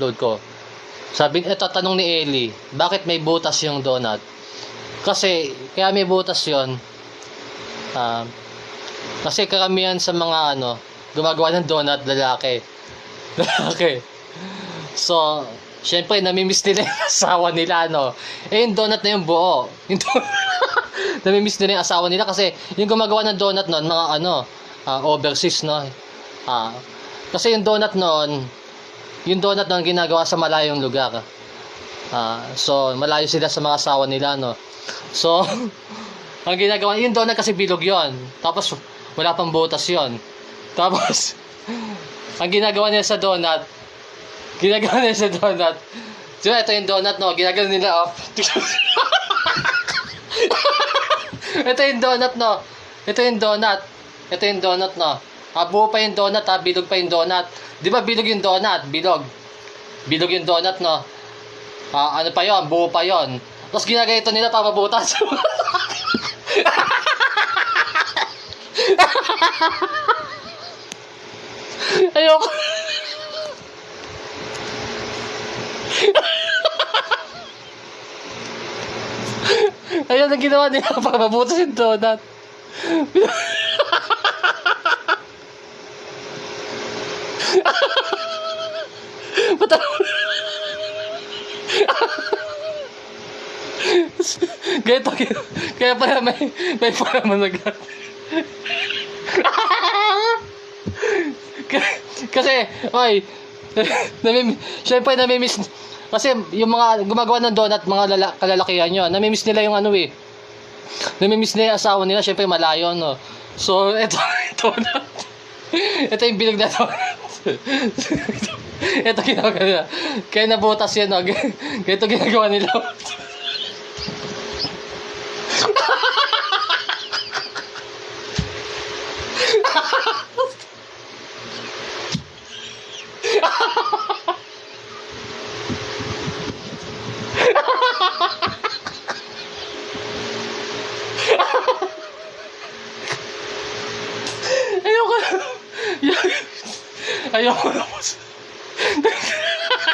upload ko. Sabi, eto tanong ni Ellie, bakit may butas yung donut? Kasi, kaya may butas yun, kasi karamihan sa mga gumagawa ng donut, lalaki. So, syempre, namimiss nila yung asawa nila, yung donut na yung buo. Namimiss nila yung asawa nila kasi yung gumagawa ng donut noon, mga overseas, kasi yung donut noon ginagawa sa malayong lugar. So, malayo sila sa mga asawa nila, So, ang ginagawa, yung donut kasi bilog yon. Tapos, wala pang butas yon. Tapos, ang ginagawa nila sa donut, so, ito yung donut, ginagawa nila, ito yung donut, ito yung donut, buo pa yung donut, bilog pa yung donut. Di ba bilog yung donut? Bilog yung donut, ano pa yon? Buo pa yon. Tapos ginagawa ito nila para mabutas. Ayoko. Ayun ang ginawa nila para mabutas yung donut. Ganito, kaya pala may pala managat. Kasi, syempre namimiss, kasi yung mga gumagawa ng donut, mga kalalakihan yun, namimiss nila yung namimiss nila yung asawa nila, syempre malayo, So, ito yung bilog na donut. Ito ginagawa nila. Kaya nabutas yan, ganito ginagawa nila. Ayoko.